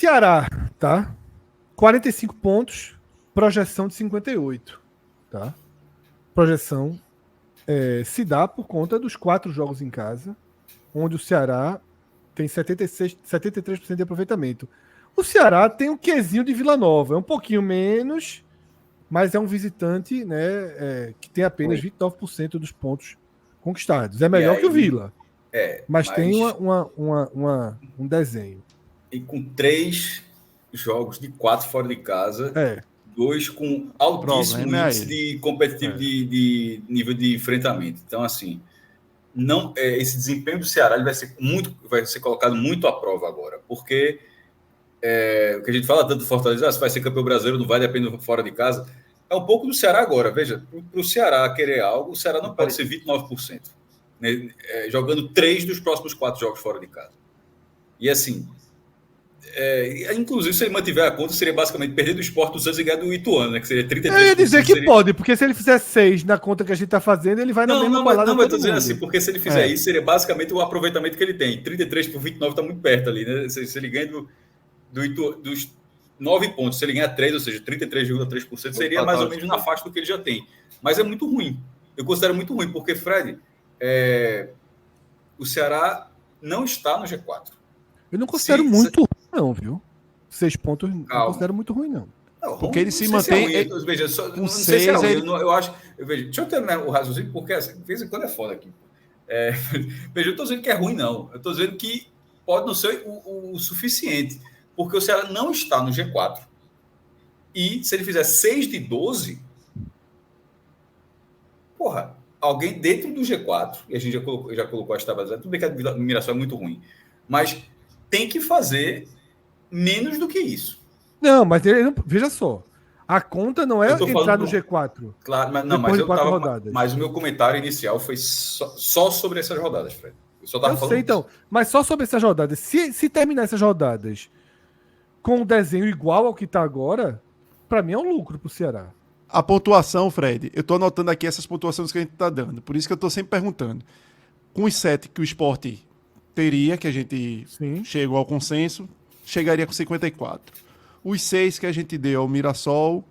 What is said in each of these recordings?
Ceará, tá? 45 pontos, projeção de 58, tá? Projeção se dá por conta dos 4 jogos em casa, onde o Ceará tem 73% de aproveitamento. O Ceará tem um quezinho de Vila Nova, é um pouquinho menos, mas é um visitante, né, que tem apenas 29% dos pontos conquistados. É melhor que o Vila, mas tem um desenho. E com 3 jogos de 4 fora de casa, 2 com altíssimo índice de competitivo de nível de enfrentamento. Então, assim, não, esse desempenho do Ceará ele vai ser colocado muito à prova agora, porque o que a gente fala tanto do Fortaleza, se vai ser campeão brasileiro, não vai depender fora de casa, é um pouco do Ceará agora. Veja, para o Ceará querer algo, o Ceará não pode ser 29%, né? Jogando 3 dos próximos 4 jogos fora de casa. E assim, inclusive, se ele mantiver a conta, seria basicamente perder do Sport do Santos e ganhar do Ituano, né? Que seria 33%. Eu ia dizer que pode, porque se ele fizer 6 na conta que a gente tá fazendo, ele vai na mesma balada. Não, mas eu tô dizendo assim, porque se ele fizer isso, seria basicamente o aproveitamento que ele tem. 33 por 29 tá muito perto ali, né? Se ele ganha dos 9 pontos, se ele ganhar 3, ou seja, 33,3%, seria mais ou menos na faixa do que ele já tem. Mas é muito ruim. Eu considero muito ruim, porque, Fred, o Ceará não está no G4. Eu não considero muito ruim, não, viu? 6 pontos, não considero muito ruim, não. Porque ele se mantém. Veja, não sei se é ruim. Eu acho. Deixa eu terminar o raciocínio, porque assim, de vez em quando é foda aqui. Veja, eu estou dizendo que é ruim, não. Eu estou dizendo que pode não ser o suficiente. Porque o Ceará não está no G4. E se ele fizer 6 de 12, porra, alguém dentro do G4, e a gente já colocou as tabas, tudo bem que a Mirassol é muito ruim, mas tem que fazer menos do que isso. Não, mas ele não, veja só. A conta não é entrar no G4. Claro, mas o meu comentário inicial foi só sobre essas rodadas, Fred. Eu só estava falando. Sei, então, mas só sobre essas rodadas. Se terminar essas rodadas com um desenho igual ao que está agora, para mim é um lucro pro Ceará. A pontuação, Fred, eu tô anotando aqui essas pontuações que a gente tá dando. Por isso que eu tô sempre perguntando. Com os 7 que o Sport teria, que a gente chegou ao consenso, chegaria com 54. Os 6 que a gente deu ao Mirassol,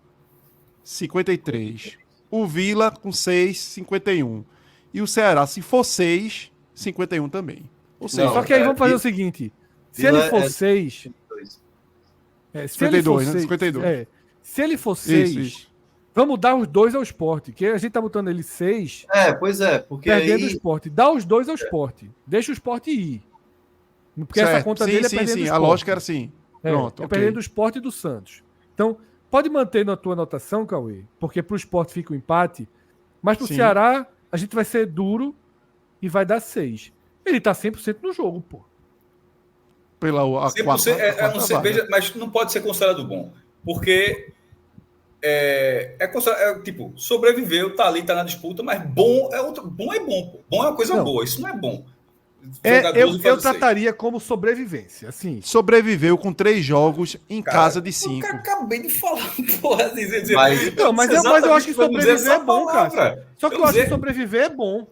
53. O Vila com 6, 51. E o Ceará, se for 6, 51 também. Ou seja, só que aí vamos fazer o seguinte. Se ele for 6... 52, né? 52. Se ele for 6, vamos dar os 2 ao Sport, que a gente tá botando ele 6. Pois é, porque perdendo aí... o Sport. Dá os 2 ao Sport. Deixa o Sport ir. Porque essa conta dele é perdendo o Sport. A lógica era assim. Pronto, perdendo o Sport e do Santos. Então, pode manter na tua anotação, Cauê, porque pro Sport fica o empate, mas pro Ceará, a gente vai ser duro e vai dar 6. Ele tá 100% no jogo, pô. Pela veja, mas não pode ser considerado bom, porque tipo, sobreviveu, tá ali, tá na disputa, mas bom é outro, bom é bom, pô. Bom é uma coisa boa, isso não é bom. Eu trataria como sobrevivência, assim. Sobreviveu com 3 jogos em casa de 5. Eu acabei de falar, porra, mas eu acho que sobreviver é bom, cara. Só que eu acho que sobreviver é bom.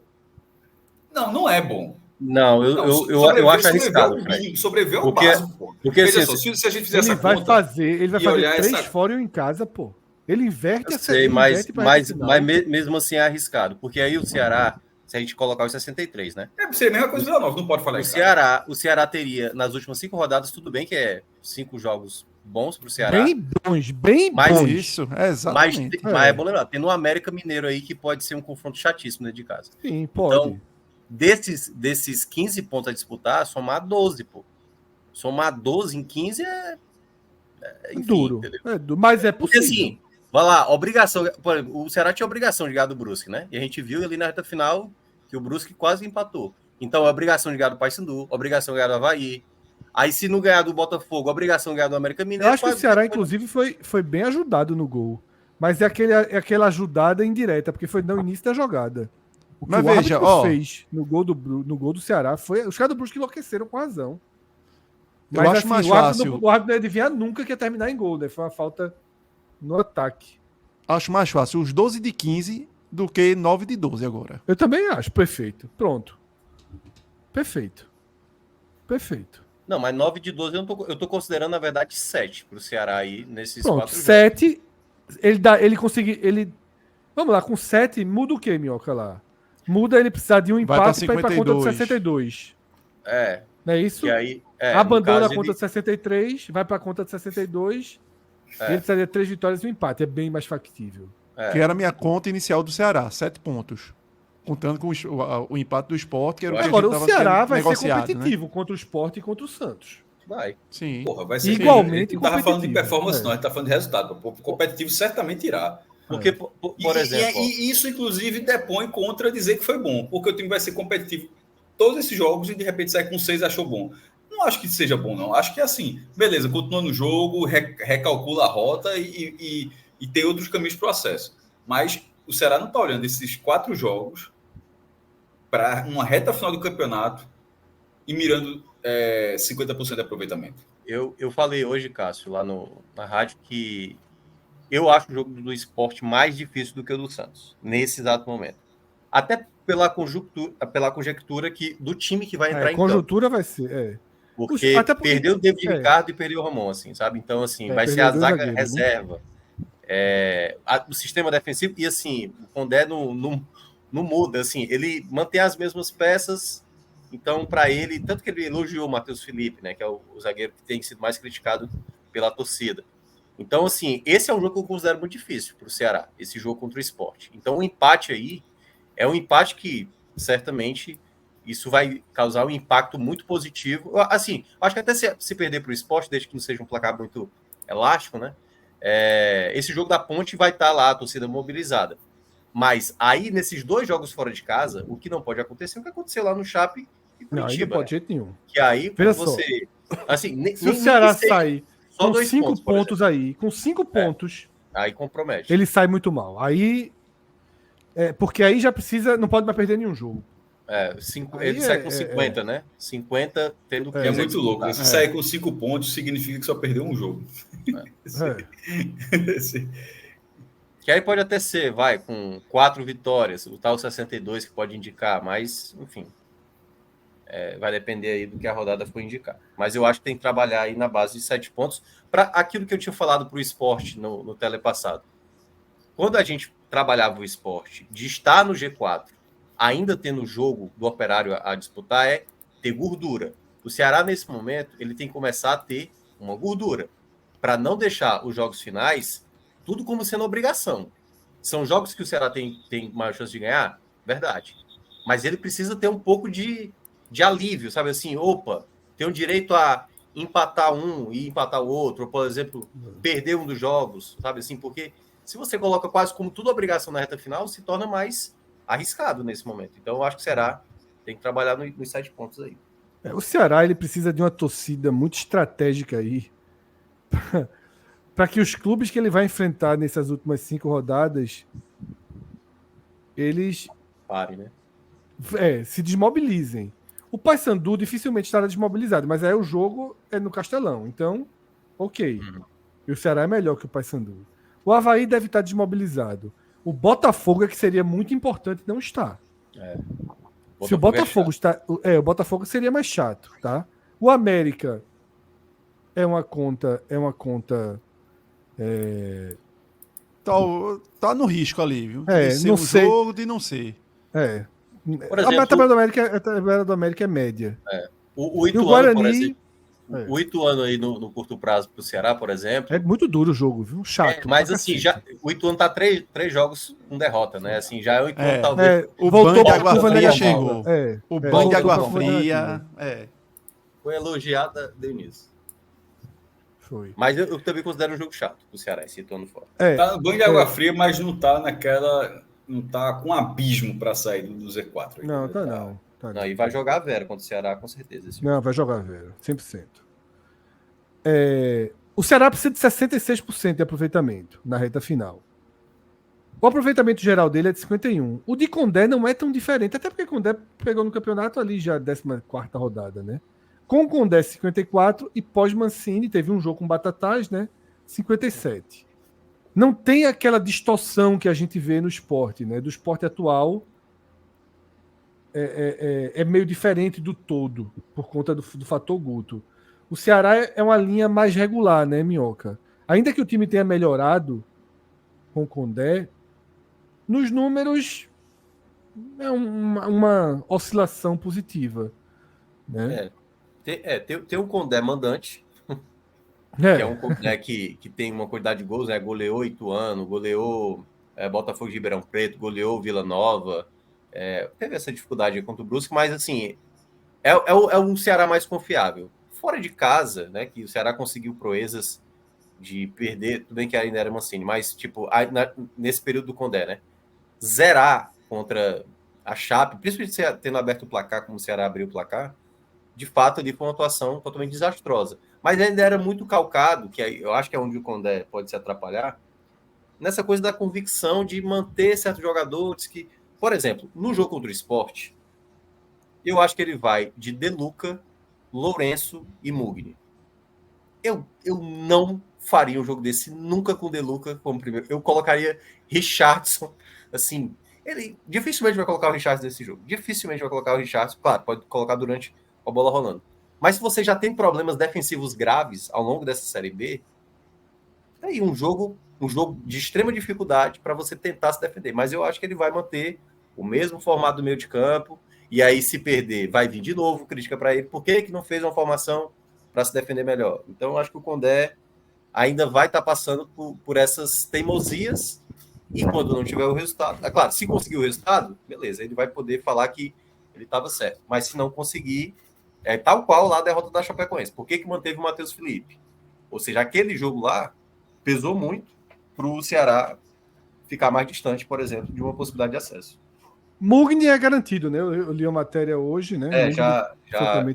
Não é bom. Não, eu acho arriscado. Sobreviver é o básico, pô. Porque veja só, se a gente fizer essa conta... Ele vai fazer 3 fora e 1 em casa, pô. Ele inverte mas mesmo assim é arriscado. Porque aí o Ceará, se a gente colocar os 63, né? Seria a mesma coisa do Vila Nova, não pode falar isso. O Ceará teria, nas últimas 5 rodadas, tudo bem que é 5 jogos bons pro Ceará. Bem bons. Isso, exatamente. Mas é bom lembrar, tem no América Mineiro aí que pode ser um confronto chatíssimo dentro de casa. Sim, pode. Então, desses 15 pontos a disputar, somar 12, pô. Somar 12 em 15 enfim, duro. Mas é possível. Porque assim, vai lá, obrigação. Por exemplo, o Ceará tinha obrigação de ganhar do Brusque, né? E a gente viu ali na reta final que o Brusque quase empatou. Então, é obrigação de ganhar do Paysandu, obrigação de ganhar do Avaí. Aí, se não ganhar do Botafogo, obrigação de ganhar do América Mineiro. Eu acho que o Ceará, inclusive, foi bem ajudado no gol. Mas é aquela ajudada indireta, porque foi no início da jogada. O que o árbitro fez no gol do Ceará foi... Os caras do Brusque enlouqueceram com razão. Mas eu acho mais fácil. O árbitro não ia adivinhar nunca que ia terminar em gol, né? Foi uma falta no ataque. Acho mais fácil os 12 de 15 do que 9 de 12 agora. Eu também acho. Perfeito. Pronto. Perfeito. Não, mas 9 de 12 eu tô considerando, na verdade, 7 para o Ceará aí nesses Pronto, 4 jogos. 7, ele conseguir. Vamos lá, com 7, muda o que, Minhoca, lá? Muda ele precisar de um empate para ir para a conta de 62. Não é isso? Que aí, abandona a conta de 63, vai para a conta de 62. E ele precisaria de 3 vitórias e um empate. É bem mais factível. Que era a minha conta inicial do Ceará, 7 pontos. Contando com o empate do Sport, que era o que agora, a gente o Ceará vai ser negociado, competitivo, né? contra o Sport e contra o Santos. Vai. Sim. Porra, vai ser igualmente competitivo. Não estava falando de performance, não. A gente está falando de resultado. O competitivo certamente irá. Porque, por exemplo... E isso, inclusive, depõe contra dizer que foi bom. Porque o time vai ser competitivo todos esses jogos e, de repente, sai com 6 e achou bom. Não acho que seja bom, não. Acho que, assim, beleza, continua no jogo, recalcula a rota e tem outros caminhos para o acesso. Mas o Ceará não está olhando esses 4 jogos para uma reta final do campeonato e mirando 50% de aproveitamento. Eu falei hoje, Cássio, lá na rádio, que eu acho o jogo do Sport mais difícil do que o do Santos, nesse exato momento. Até pela conjectura do time que vai entrar em conjuntura campo. Vai ser, Porque perdeu o David Ricardo e perdeu o Ramon, assim, sabe? Então, assim, vai ser a zaga reserva. Né? O sistema defensivo, e assim, o Condé não muda, assim, ele mantém as mesmas peças, então, para ele, tanto que ele elogiou o Matheus Felipe, né, que é o zagueiro que tem sido mais criticado pela torcida. Então, assim, esse é um jogo que eu considero muito difícil para o Ceará, esse jogo contra o Sport. Então, o empate aí é um empate que, certamente, isso vai causar um impacto muito positivo. Assim, acho que até se perder para o Sport, desde que não seja um placar muito elástico, né, esse jogo da Ponte vai estar lá, a torcida mobilizada. Mas aí, nesses 2 jogos fora de casa, o que não pode acontecer é o que aconteceu lá no Chape e Curitiba. Não, aí não pode de jeito nenhum. Que aí, Veja você... Assim, se o Ceará sair com 5 pontos aí, com 5 pontos... Aí compromete. Ele sai muito mal. Aí... porque aí já precisa... Não pode mais perder nenhum jogo. Ele sai com 50, né? 50 tendo que... É muito louco. Se sair com 5 pontos, significa que só perdeu um jogo. Que aí pode até ser, com 4 vitórias, o tal 62 que pode indicar, mas, enfim, vai depender aí do que a rodada for indicar. Mas eu acho que tem que trabalhar aí na base de 7 pontos para aquilo que eu tinha falado para o Sport no telepassado. Quando a gente trabalhava o Sport de estar no G4, ainda tendo o jogo do Operário a disputar, é ter gordura. O Ceará, nesse momento, ele tem que começar a ter uma gordura para não deixar os jogos finais tudo como sendo obrigação. São jogos que o Ceará tem maior chance de ganhar? Verdade. Mas ele precisa ter um pouco de alívio, sabe assim? Opa, tenho direito a empatar um e empatar o outro, ou, por exemplo, perder um dos jogos, sabe assim? Porque se você coloca quase como tudo obrigação na reta final, se torna mais arriscado nesse momento. Então, eu acho que o Ceará tem que trabalhar nos 7 pontos aí. O Ceará, ele precisa de uma torcida muito estratégica aí para que os clubes que ele vai enfrentar nessas últimas 5 rodadas eles né? Se desmobilizem. O Paysandu dificilmente estará desmobilizado, mas aí o jogo é no Castelão, então ok. E o Ceará é melhor que o Paysandu. O Avaí deve estar desmobilizado. O Botafogo é que seria muito importante não estar. Se o Botafogo está, o Botafogo seria mais chato, tá? O América é uma conta Tá no risco ali, viu? De ser jogo de não ser. Por exemplo, a tabela do América é média. O Ituano, Guarani, por exemplo, o Ituano aí no curto prazo para o Ceará, por exemplo. É muito duro o jogo, viu? Chato. Mas assim, o Ituano tá 3 jogos com derrota, né? Assim, já é o Ituano talvez. O banho de água fria chegou. O banho de água fria. Foi elogiada, Denise. Foi. Mas eu também considero um jogo chato pro Ceará, esse Ituano fora. Tá no banho de água fria, mas não tá naquela. Não tá com abismo para sair do Z4. Não, tá não. Não, e vai jogar a Vera contra o Ceará, com certeza. Não, vai jogar a Vera, 100%. O Ceará precisa de 66% de aproveitamento na reta final. O aproveitamento geral dele é de 51%. O de Condé não é tão diferente, até porque Condé pegou no campeonato ali já a 14ª rodada, né? Com Condé 54% e pós-Mancini, teve um jogo com Batatais, né? 57%. Não tem aquela distorção que a gente vê no esporte, né? Do esporte atual é meio diferente do todo, por conta do fator Guto. o Ceará é uma linha mais regular, né, Minhoca? Ainda que o time tenha melhorado com o Condé, nos números é uma oscilação positiva, né? Tem um Condé mandante, que é um Condé que tem uma quantidade de gols, né? Goleou Ituano, goleou Botafogo de Ribeirão Preto, goleou Vila Nova, teve essa dificuldade contra o Brusque, mas assim, é um Ceará mais confiável. Fora de casa, né, que o Ceará conseguiu proezas de perder, tudo bem que ainda era Mancini, mas tipo, nesse período do Condé, né, zerar contra a Chape, principalmente tendo aberto o placar, como o Ceará abriu o placar, de fato ali foi uma atuação totalmente desastrosa. Mas ainda era muito calcado, que eu acho que é onde o Condé pode se atrapalhar, nessa coisa da convicção de manter certos jogadores que, por exemplo, no jogo contra o Sport, eu acho que ele vai de De Luca, Lourenço e Mugni. Eu não faria um jogo desse nunca com De Luca como primeiro. Eu colocaria Richarlison, assim, ele dificilmente vai colocar o Richarlison nesse jogo. Dificilmente vai colocar o Richarlison, claro, pode colocar durante a bola rolando. Mas se você já tem problemas defensivos graves ao longo dessa Série B, aí um jogo de extrema dificuldade para você tentar se defender. Mas eu acho que ele vai manter o mesmo formato do meio de campo, e aí se perder, vai vir de novo crítica para ele. Por que não fez uma formação para se defender melhor? Então eu acho que o Condé ainda vai estar passando por essas teimosias, e quando não tiver o resultado, é claro, se conseguir o resultado, beleza, ele vai poder falar que ele estava certo. Mas se não conseguir, tal qual lá a derrota da Chapecoense. Por que manteve o Matheus Felipe? Ou seja, aquele jogo lá pesou muito para o Ceará ficar mais distante, por exemplo, de uma possibilidade de acesso. Mugni é garantido, né? Eu li a matéria hoje, né? Já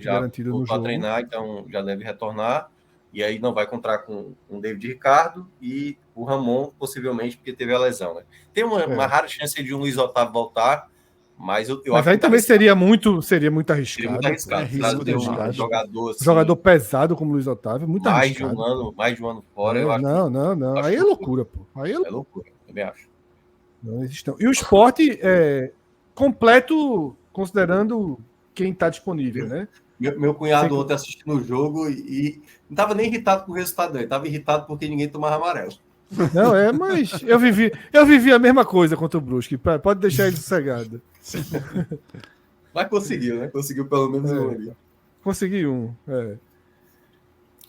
garantido no jogo. Treinar, então já deve retornar. E aí não vai contar com o David Ricardo e o Ramon, possivelmente, porque teve a lesão, né? Tem uma rara chance de um Luiz Otávio voltar, mas eu acho aí que também seria muito arriscado. Seria muito arriscado. Jogador pesado como Luiz Otávio, muito arriscado. Mais de um ano fora, eu acho. Não. Aí é loucura, pô. Aí é loucura, também acho. Não existe. E o Sport completo, considerando quem está disponível, né? Meu cunhado ontem assistindo o jogo e não estava nem irritado com o resultado, não. Ele estava irritado porque ninguém tomava amarelo. Não, mas eu vivi a mesma coisa contra o Brusque. Pode deixar ele sossegado. Mas conseguiu, né? Conseguiu pelo menos um ali. Consegui um,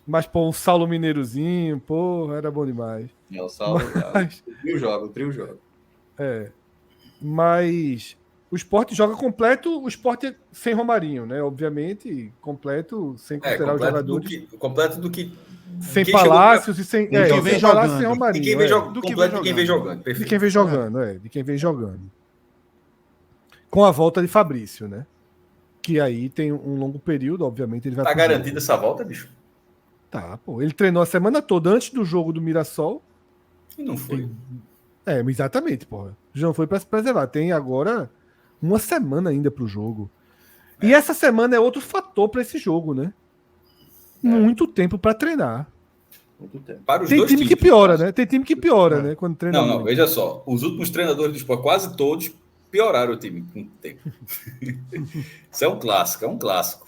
Mas, pô, um Saulo Mineirozinho, pô, era bom demais. O Saulo, o trio joga. Mas o Sport joga completo, o Sport sem Romarinho, né? Obviamente, completo, sem considerar os jogadores. Completo do que. Sem Palácios e sem. Quem vem jogando. Sem Romarinho. De quem vem jogando. De quem vem jogando, de quem vem jogando. Com a volta de Fabrício, né? Que aí tem um longo período, obviamente. Ele vai garantida essa volta, bicho? Tá, pô. Ele treinou a semana toda antes do jogo do Mirassol. E não foi. Exatamente, porra. Já foi para se preservar. Tem agora uma semana ainda pro jogo. E essa semana é outro fator para esse jogo, né? Muito tempo para treinar. Muito tempo. Para os tem dois time times, que piora, né? Tem time que piora, né? Quando treina. Não, veja só. Os últimos treinadores do Sport, quase todos, pioraram o time com o tempo. Isso é um clássico.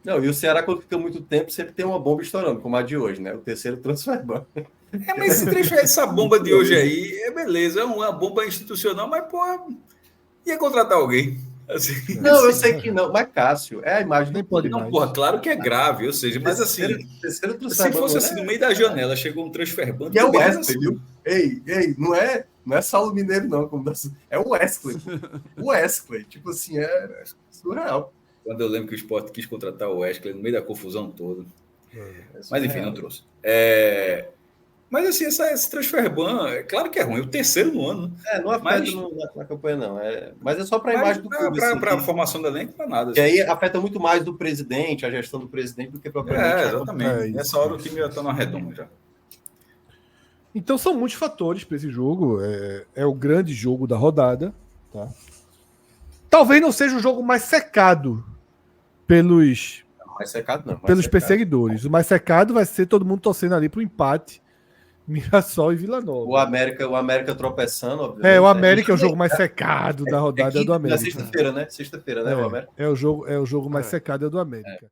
Não, e o Ceará, quando fica muito tempo, sempre tem uma bomba estourando, como a de hoje, né? O terceiro transfer ban. Mas essa bomba de hoje aí, beleza, é uma bomba institucional, mas, pô, ia contratar alguém. Assim, eu sei que não, mas Cássio, é a imagem nem pode não, porra, claro que é grave, ou seja, mas assim, se fosse assim, no meio da janela, chegou um transfer ban. Que é o Wesley, viu? Ei, não é Saulo Mineiro, não, é o Wesley. O Wesley, tipo assim, é surreal. Quando eu lembro que o Sport quis contratar o Wesley no meio da confusão toda. Mas enfim, não trouxe. Mas assim, esse transfer ban, é claro que é ruim, o terceiro no ano. Não afeta na campanha, não. Mas é só para a imagem do clube. Para a formação do elenco, para nada. E aí afeta muito mais do presidente, a gestão do presidente, do que propriamente. Exatamente. Nessa hora o time já está na redonda já. Então são muitos fatores para esse jogo. É o grande jogo da rodada. Tá? Talvez não seja o jogo mais secado pelos perseguidores. O mais secado vai ser todo mundo torcendo ali para o empate. Mirassol e Vila Nova. O América tropeçando, obviamente. O América é o jogo mais secado da rodada, é do América. É sexta-feira, né? O América. É o jogo mais secado, é do América.